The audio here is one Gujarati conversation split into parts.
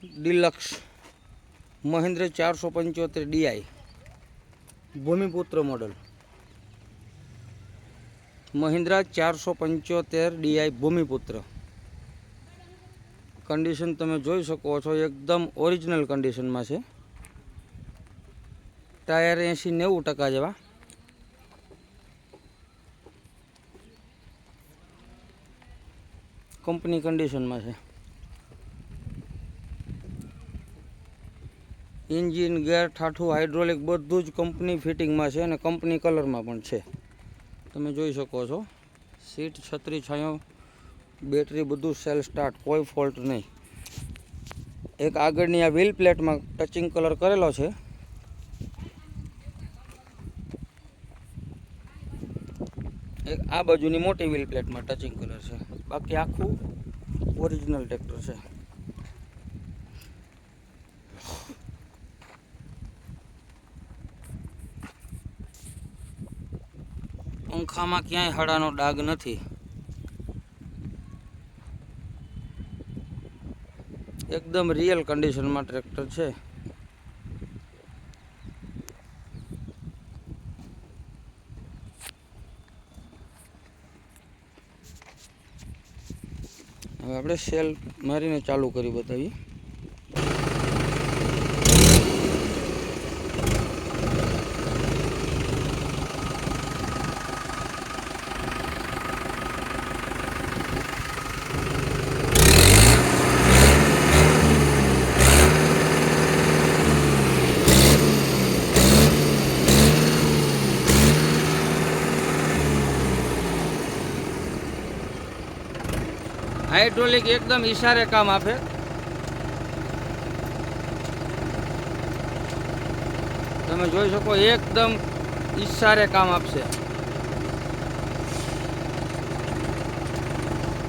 Deluxe Mahindra 475 DI Bhumiputra model. Mahindra 475 DI Bhumiputra condition તમે જોઈ શકો છો, એકદમ ઓરિજિનલ કન્ડિશનમાં છે। ટાયર 80-90% જેવા। કંપની કન્ડિશનમાં છે। એન્જિન, ગેર, ઠાઠું, હાઇડ્રોલિક બધું જ કંપની ફિટિંગમાં છે અને કંપની કલરમાં પણ છે, તમે જોઈ શકો છો। સીટ, છત્રી, છાંયો, બેટરી બધું સેલ સ્ટાર્ટ, કોઈ ફોલ્ટ નહીં। એક આગળની આ વ્હીલ પ્લેટમાં ટચિંગ કલર કરેલો છે। એક આ બાજુની મોટી વ્હીલ પ્લેટમાં ટચિંગ કલર છે, બાકી આખું ઓરિજિનલ ટ્રેક્ટર છે। પંખામાં ક્યાંય હળાનો ડાઘ નથી, એકદમ રિયલ કન્ડિશનમાં ટ્રેક્ટર છે। હવે આપણે સેલ મારીને ચાલુ કરી બતાવીએ। હાઇડ્રોલિક એકદમ ઈશારે કામ આપે, તમે જોઈ શકો, એકદમ ઈશારે કામ આપશે।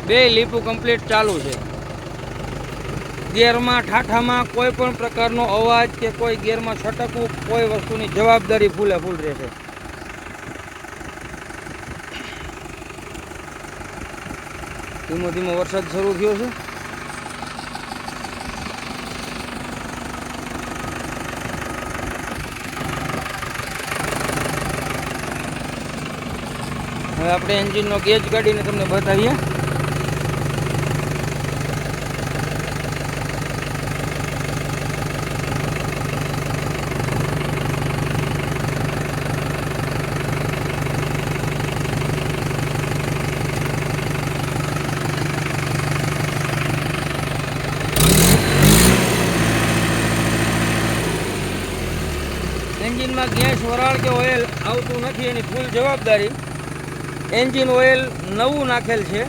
બે લીપું કમ્પ્લીટ ચાલુ છે। ગિયરમાં, ઠાઠામાં કોઈ પણ પ્રકારનો અવાજ કે કોઈ ગિયરમાં છટકવું, કોઈ વસ્તુની જવાબદારી ફૂલે ફૂલ રહેશે। ધીમો ધીમો વરસાદ શરૂ થયો છે। હવે આપણે એન્જિનનો ગેજ કાઢીને તમને બતાવીએ। એન્જિનમાં ગેસ, વરાળ કે ઓઇલ આવતું નથી, એની ફૂલ જવાબદારી। એન્જિન ઓઇલ નવું નાખેલ છે,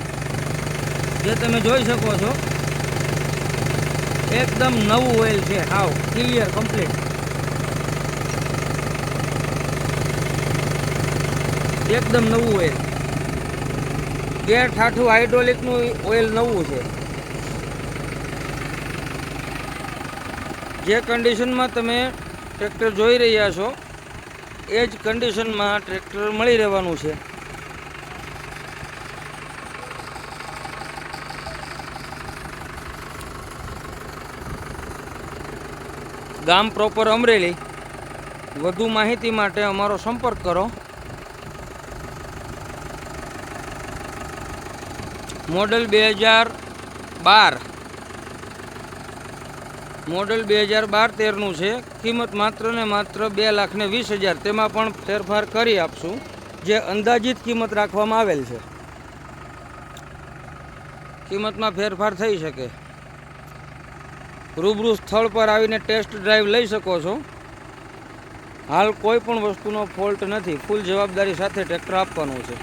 જે તમે જોઈ શકો છો, એકદમ નવું ઓઇલ છે, હાવ ક્લિયર કમ્પ્લીટ, એકદમ નવું ઓઇલ। ગેર, ઠાઠું, હાઇડ્રોલિકનું ઓઇલ નવું છે। જે કન્ડિશનમાં તમે ટ્રેક્ટર જોઈ રહ્યા છો, એ જ કન્ડિશનમાં ટ્રેક્ટર મળી રહેવાનું છે। ગામ પ્રોપર અમરેલી। વધુ માહિતી માટે અમારો સંપર્ક કરો। મોડલ 2012 13નું છે। કિંમત માત્ર ને માત્ર 2,20,000, તેમાં પણ ફેરફાર કરી આપશું, જે અંદાજિત કિંમત રાખવામાં આવેલ છે। કિંમતમાં ફેરફાર થઈ શકે। રૂબરૂ સ્થળ પર આવીને ટેસ્ટ ડ્રાઈવ લઈ શકો છો। હાલ કોઈ પણ વસ્તુનો ફોલ્ટ નથી, ફૂલ જવાબદારી સાથે ટ્રેક્ટર આપવાનું છે।